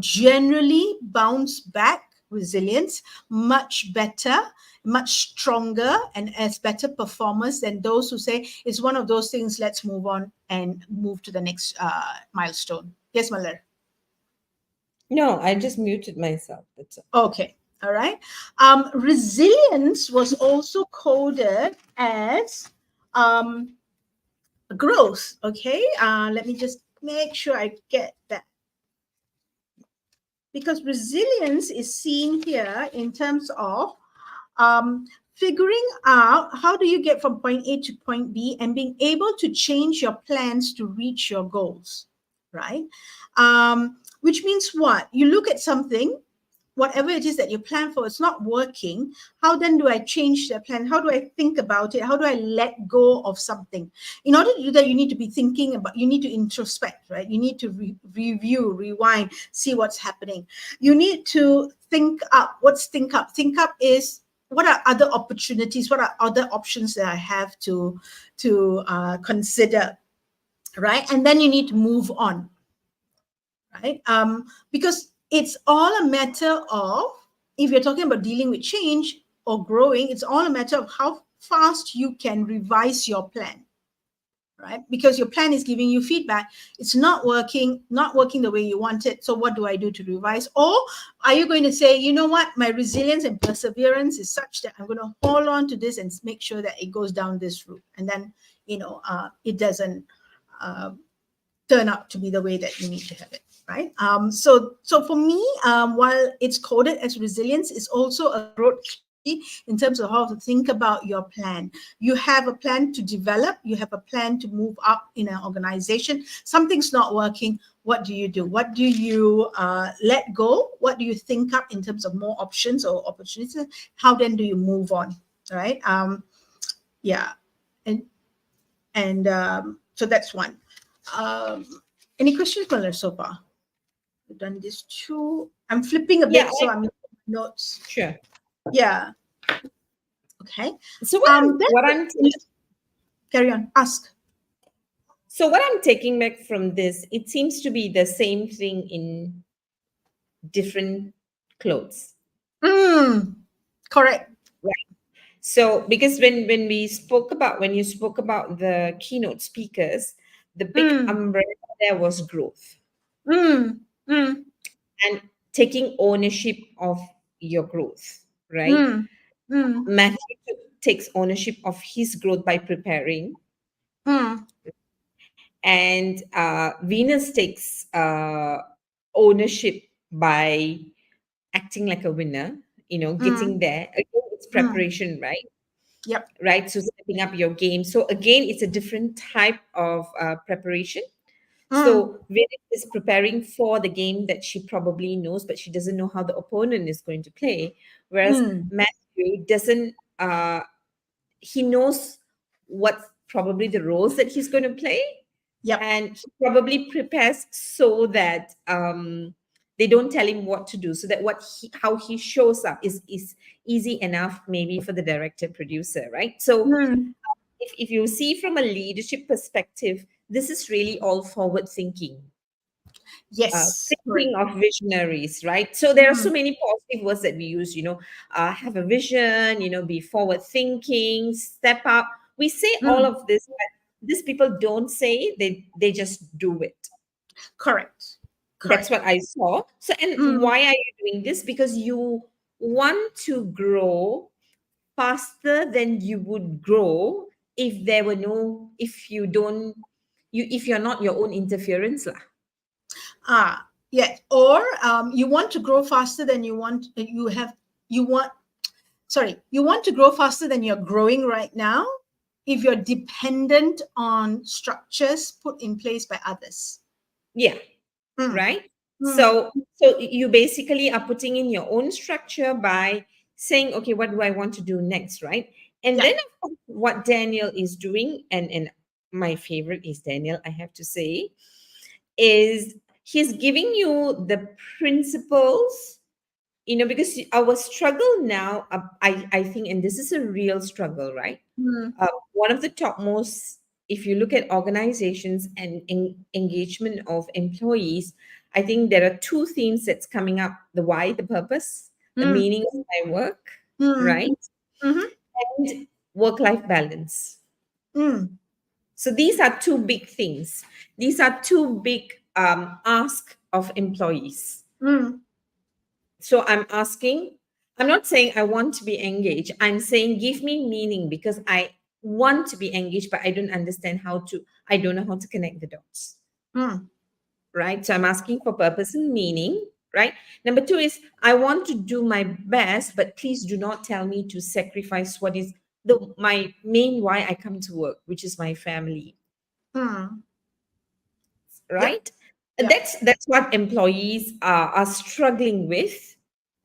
generally bounce back, resilience, much better, much stronger, and as better performers than those who say it's one of those things, let's move on and move to the next milestone. Yes, Malar? No, I just muted myself. That's all. Okay. All right. Resilience was also coded as growth. Okay. Let me just make sure I get that, because resilience is seen here in terms of figuring out how do you get from point A to point B and being able to change your plans to reach your goals, right? Which means what? You look at something, whatever it is that you plan for, it's not working. How then do I change the plan? How do I think about it? How do I let go of something? In order to do that, you need to be thinking about, you need to introspect, right? You need to review, rewind, see what's happening. You need to think up. What's think up? Think up is, what are other opportunities? What are other options that I have to consider, right? And then you need to move on, right? Because it's all a matter of, if you're talking about dealing with change, or growing, it's all a matter of how fast you can revise your plan, right? Because your plan is giving you feedback. It's not working the way you want it. So what do I do to revise? Or are you going to say, you know what, my resilience and perseverance is such that I'm going to hold on to this and make sure that it goes down this route, and then it doesn't turn out to be the way that you need to have it, right? So for me, while it's coded as resilience, it's also a growth strategy in terms of how to think about your plan. You have a plan to develop, you have a plan to move up in an organization. Something's not working. What do you do? What do you let go? What do you think up in terms of more options or opportunities? How then do you move on, right? Yeah, and so that's one. Um, any questions, Mala, so far? We've done this too. I'm flipping a bit, Yeah, so I'm notes. sure. Yeah. Okay. So Then what I'm carry on. Ask. so what I'm taking back from this, it seems to be the same thing in different clothes. Correct. Right. So because when you spoke about the keynote speakers, the big umbrella there was growth Mm. Mm. and taking ownership of your growth, right? Mm. Mm. Matthew takes ownership of his growth by preparing, Mm. and Venus takes ownership by acting like a winner, Mm. getting there. Again, it's Mm. preparation, right? Yep. Right. So stepping up your game. So again, it's a different type of preparation. Mm. So Venus is preparing for the game that she probably knows, but she doesn't know how the opponent is going to play. Whereas Mm. Matthew doesn't. He knows what probably the roles that he's going to play, Yep. and he probably prepares so that they don't tell him what to do, so that how he shows up is easy enough maybe for the director producer, right? So Mm. if you see from a leadership perspective, this is really all forward thinking, Yes. thinking Correct. of visionaries, right? So there are so Mm. many positive words that we use, have a vision, be forward thinking, step up. We say all Mm. of this, but these people don't say it, they just do it. Correct. That's Correct. what I saw. So, and Mm. why are you doing this? Because you want to grow faster than you would grow if there were no, if you don't, if you're not your own interference lah. Yes. Or you want to grow faster than you want you want to grow faster than you're growing right now if you're dependent on structures put in place by others. Yeah. Mm. Right. Mm. So you basically are putting in your own structure by saying, okay, what do I want to do next, right? And Yeah. then of course, what Daniel is doing, and my favorite is Daniel, I have to say, is he's giving you the principles, because our struggle now, I think, and this is a real struggle, right? Mm. One of the topmost, if you look at organizations and engagement of employees, I think there are two themes that's coming up: the why, the purpose, the Mm. meaning of my work, Mm. right? Mhm. And work life balance. Mm. So these are two big things. These are two big ask of employees. Mm. So I'm not saying I want to be engaged. I'm saying give me meaning, because I want to be engaged, but I don't know how to connect the dots. Mm. Right. So I'm asking for purpose and meaning. Right. Number two is I want to do my best, but please do not tell me to sacrifice what is my main why I come to work, which is my family. Mm. Yep. Right. And Yep. that's what employees are struggling with,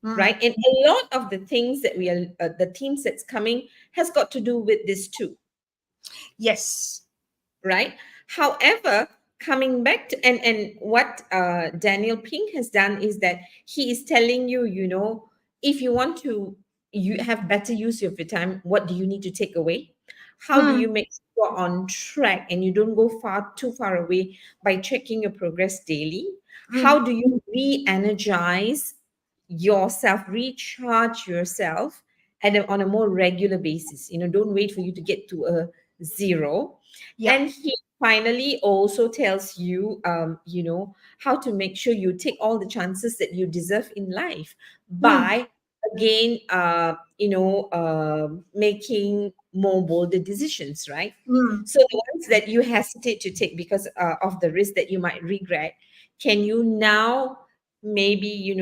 Mm. right? And a lot of the things that the teams that's coming has got to do with this too, Yes. right? However, coming back to and what Daniel Pink has done is that he is telling you, if you want to, you have better use of your time. What do you need to take away? How do you Mm. make sure you're on track and you don't go too far away by checking your progress daily? How Mm. do you re-energize yourself, recharge yourself, on a more regular basis. Don't wait for you to get to a zero. Yep. And he finally also tells you, how to make sure you take all the chances that you deserve in life Mm. by, again, making more bolder decisions, right? Mm. So the ones that you hesitate to take because of the risk that you might regret, can you now maybe,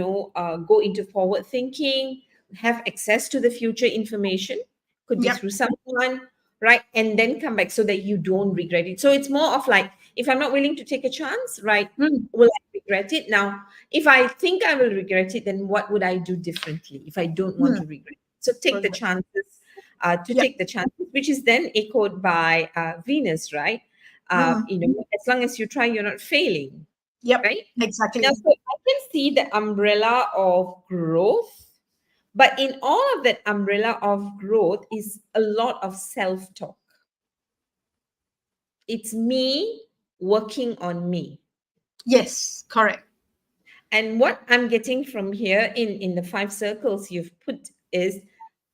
go into forward thinking, have access to the future information, could be Yep. through someone, right? And then come back so that you don't regret it. So it's more of like, if I'm not willing to take a chance, right, Mm. will I regret it? Now, if I think I will regret it, then what would I do differently if I don't want Mm. to regret it? So take the Perfect. chances, Yep. which is then echoed by Venus, right? Mm. As long as you try, you're not failing, Yep. right? Now, Exactly. so I can see the umbrella of growth, but in all of that umbrella of growth is a lot of self talk. It's me working on me. Yes. Correct. And what I'm getting from here in the five circles you've put is,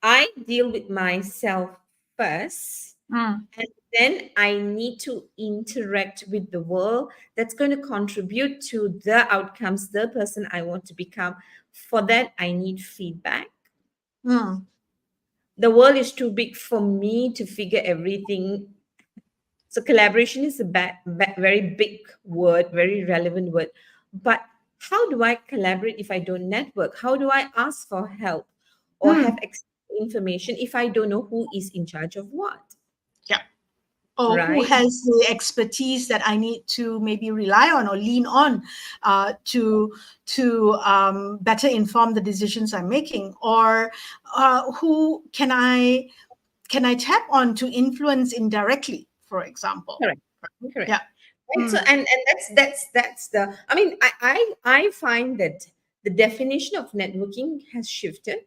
I deal with myself first, Mm. and then I need to interact with the world that's going to contribute to the outcomes, the person I want to become. For that, I need feedback. Mm. The world is too big for me to figure everything. So collaboration is a very big word, very relevant word. But how do I collaborate if I don't network? How do I ask for help or have Mm. access to information if I don't know who is in charge of what? Yep. Or who Right? has the expertise that I need to maybe rely on or lean on to better inform the decisions I'm making, or who can I tap on to influence indirectly, for example. Correct. Correct. Yeah. Right. So Mm. and that's the, I mean, I find that the definition of networking has shifted,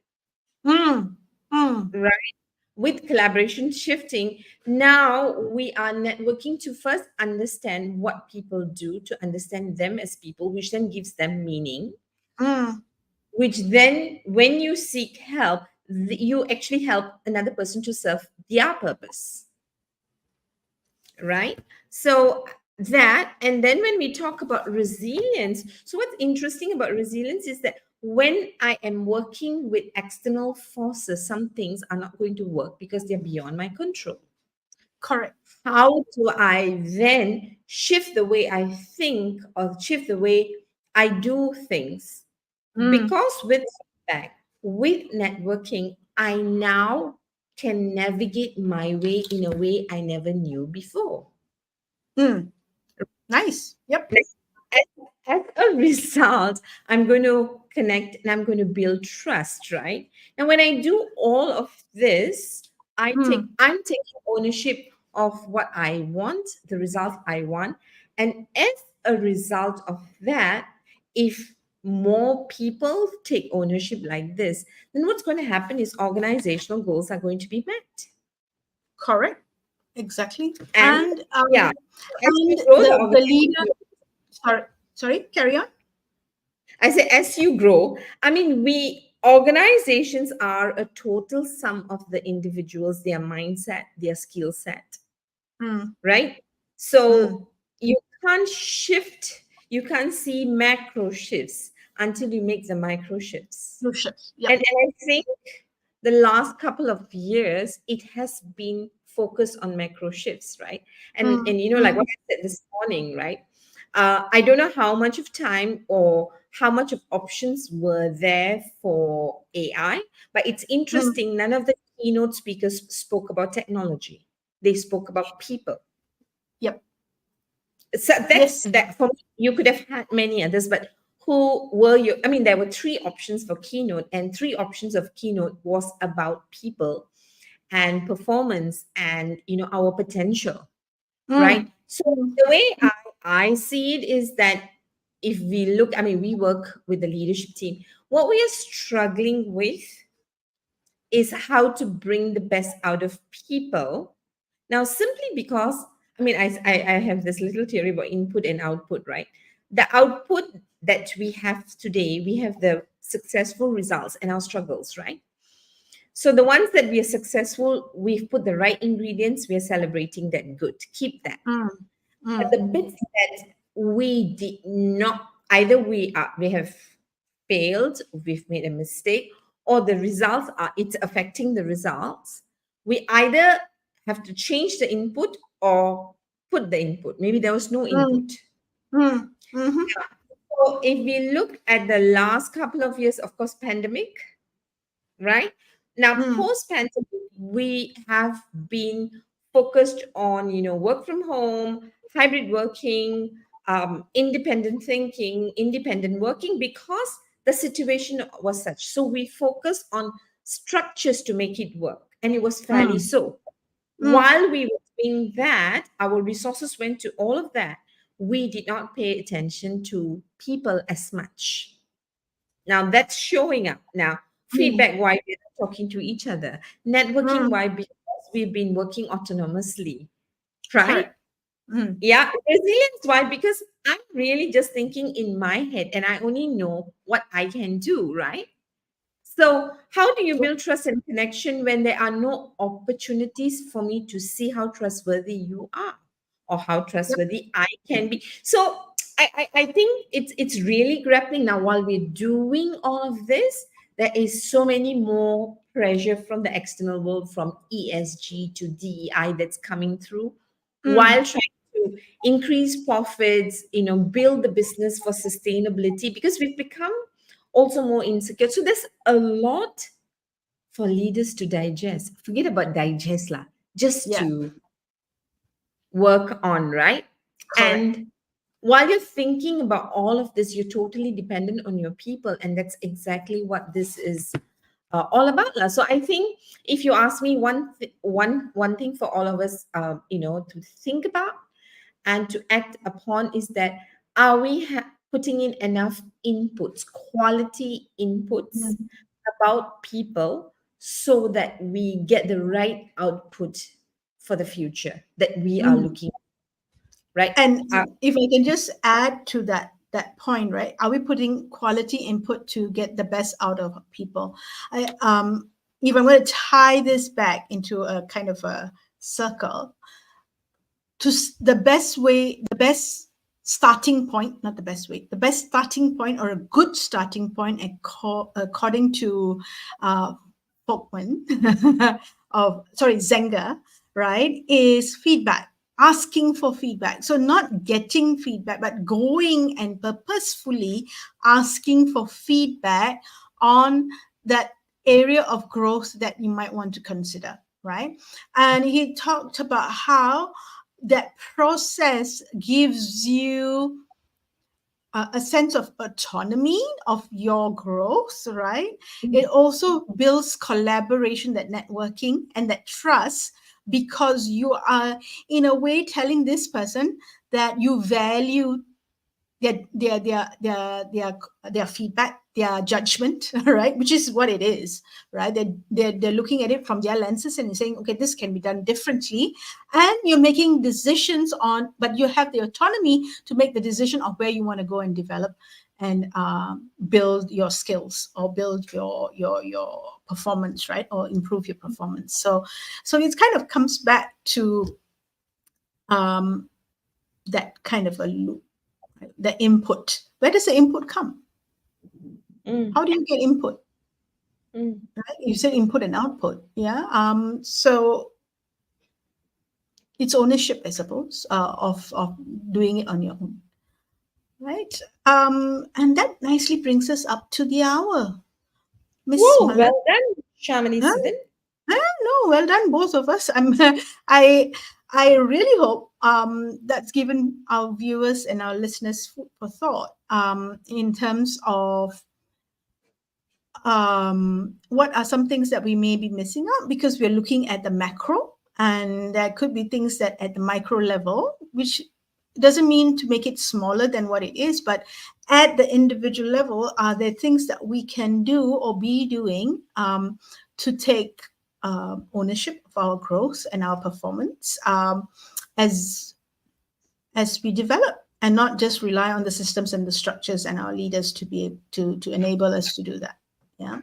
Mm. Mm. right? With collaboration shifting, now we are networking to first understand what people do, to understand them as people, which then gives them meaning, Mm. which then, when you seek help, you actually help another person to serve their purpose, right? So that, and then when we talk about resilience, so what's interesting about resilience is that when I am working with external forces, some things are not going to work because they're beyond my control. Correct. How do I then shift the way I think or shift the way I do things? Mm. Because with feedback, with networking, I now can navigate my way in a way I never knew before. Mm. Nice. Yep. As a result, I'm going to connect and I'm going to build trust, right? And when I do all of this, Mm. I'm taking ownership of what I want, the result I want. And as a result of that, if more people take ownership like this, then what's going to happen is organizational goals are going to be met. Correct. Exactly. And And yeah, as you and grow the the leader. organization, Sorry. Sorry. Carry on. I say, as you grow, I mean, organizations are a total sum of the individuals, their mindset, their skill set, Mm. right? Mm. So you can't see macro shifts until you make the micro shifts. Lucius. Yep. And I think the last couple of years, it has been focused on macro shifts, right? Mm. Like what Mm. I said this morning, right? I don't know how much of time or how much of options were there for AI, but it's Mm. interesting. None of the keynote speakers spoke about technology. They spoke about people. Yep. So that's Yes. that. For me, you could have had many others, but who were you? I mean, there were three options for keynote, and three options of keynote was about people and performance and our potential, right? Mm. So Mm. the way I see it is that if we look, I mean, we work with the leadership team. What we are struggling with is how to bring the best out of people. Now, simply because, I mean, I have this little theory about input and output, right? The output that we have today, we have the successful results and our struggles, right? So the ones that we are successful, we've put the right ingredients, we are celebrating that. Good. Keep that. Mm, But mm, the bits that we did not, either we have failed, we've made a mistake, or the results are it's affecting the results. We either have to change the input or put the input. Maybe there was no input. mm, mm, mhm, So if we look at the last couple of years, of course, pandemic, right? Now, mm, post pandemic, we have been focused on, work from home, hybrid working, independent thinking, independent working, because the situation was such. So we focused on structures to make it work, and it was fairly mm, so. mm, While we were doing that, our resources went to all of that. We did not pay attention to people as much. Now that's showing up. Now, mm, feedback why we're not talking to each other. Networking mm. why because we've been working autonomously, right? Correct. Mm, Yeah. Resilience why because I'm really just thinking in my head and I only know what I can do, right? So, how do you build trust and connection when there are no opportunities for me to see how trustworthy you are or how yep. trustworthy I can be? So, I think it's really grappling now while we're doing all of this. There is so many more pressure from the external world, from ESG to DEI that's coming through, Mm, while trying to increase profits, build the business for sustainability because we've become also more insecure. So there's a lot for leaders to digest. Forget about digest lah, just yeah, to work on, right? correct. And while you're thinking about all of this, you're totally dependent on your people, and that's exactly what this is all about lah. So I think if you ask me one thing for all of us, to think about and to act upon is that are we putting in enough inputs, quality inputs Mm, about people so that we get the right output for the future that we are mm. looking at, right? And Uh, if I can just add to that point, right? Are we putting quality input to get the best out of people? If I'm going to tie this back into a kind of a circle, the best way, the best starting point, not the best way, the best starting point or a good starting point, according to uh, Folkman of sorry Zenga, right, is feedback. Asking for feedback. So not getting feedback, but going and purposefully asking for feedback on that area of growth that you might want to consider, right? And he talked about how that process gives you a sense of autonomy of your growth, right? It also builds collaboration, that networking, and that trust, because you are, in a way, telling this person that you value their feedback, their judgment, right? Which is what it is, right? They're looking at it from their lenses and saying, okay, this can be done differently, and you're making decisions on, but you have the autonomy to make the decision of where you want to go and develop and build your skills or build your performance, right? Or improve your performance. So it kind of comes back to that kind of a loop. The input. Where does the input come? mm, How do you get input? mm. Right? You said input and output. Yeah. So it's ownership, I suppose, of doing it on your own. Right. And that nicely brings us up to the hour. Miss Whoa, Mala. well done, Shamini Huh? Siddhan. No, well done, both of us. I I really hope that's given our viewers and our listeners food for thought in terms of what are some things that we may be missing out, because we're looking at the macro, and there could be things that at the micro level, which doesn't mean to make it smaller than what it is, but at the individual level, are there things that we can do or be doing to take ownership of our growth and our performance as we develop, and not just rely on the systems and the structures and our leaders to be to enable us to do that. Yeah.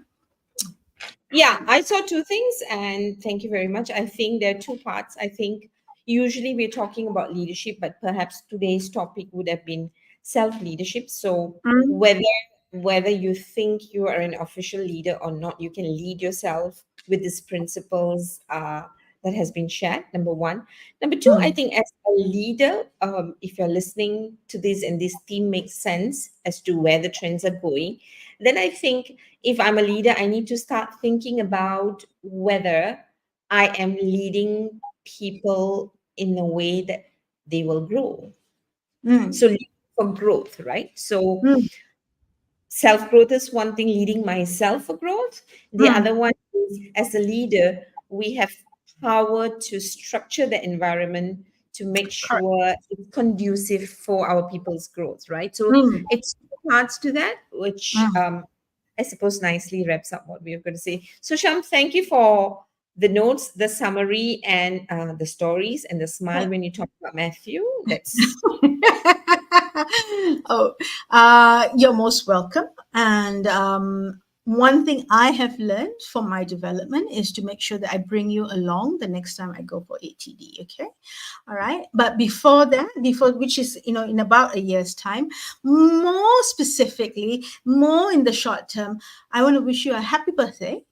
Yeah, I saw two things, and thank you very much. I think there are two parts. I think usually we're talking about leadership, but perhaps today's topic would have been self-leadership. So Mm, whether you think you are an official leader or not, you can lead yourself with these principles that has been shared. Number one. Number two, I mm, think as a leader, if you're listening to this and this theme makes sense as to where the trends are going, then I think if I'm a leader, I need to start thinking about whether I am leading people in a way that they will grow. mm, So, leading for growth, right? So, mm, self growth is one thing, leading myself for growth. The mm. other one is as a leader, we have power to structure the environment to make Correct. sure it's conducive for our people's growth, right? So, Mm, it's two parts to that, which mm. I suppose nicely wraps up what we are going to say. So, Sham, thank you for the notes, the summary, and the stories, and the smile when you talk about Matthew. That's Oh, you're most welcome. And one thing I have learned from my development is to make sure that I bring you along the next time I go for ATD. Okay, all right. But before that, before which is in about a year's time, more specifically, more in the short term, I want to wish you a happy birthday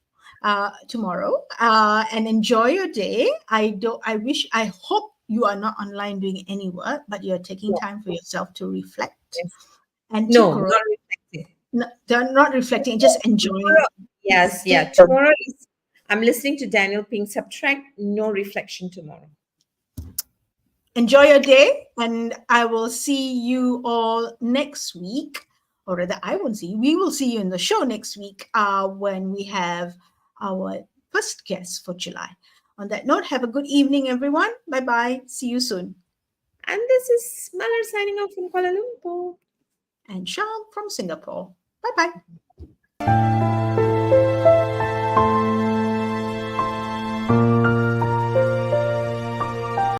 tomorrow and enjoy your day. I hope you are not online doing any work, but you're taking no, time for yourself to reflect yes. and to No, grow. not reflecting. They're not reflecting, just enjoying. Tomorrow, yes, yeah. Stay. Tomorrow is, I'm listening to Daniel Pink Subtract, no reflection tomorrow. Enjoy your day, and I will see you all next week. Or rather, I won't see you. We will see you in the show next week when we have our first guest for July. On that note, have a good evening, everyone. Bye bye. See you soon. And this is Malar signing off from Kuala Lumpur. And Sham from Singapore. Bye bye.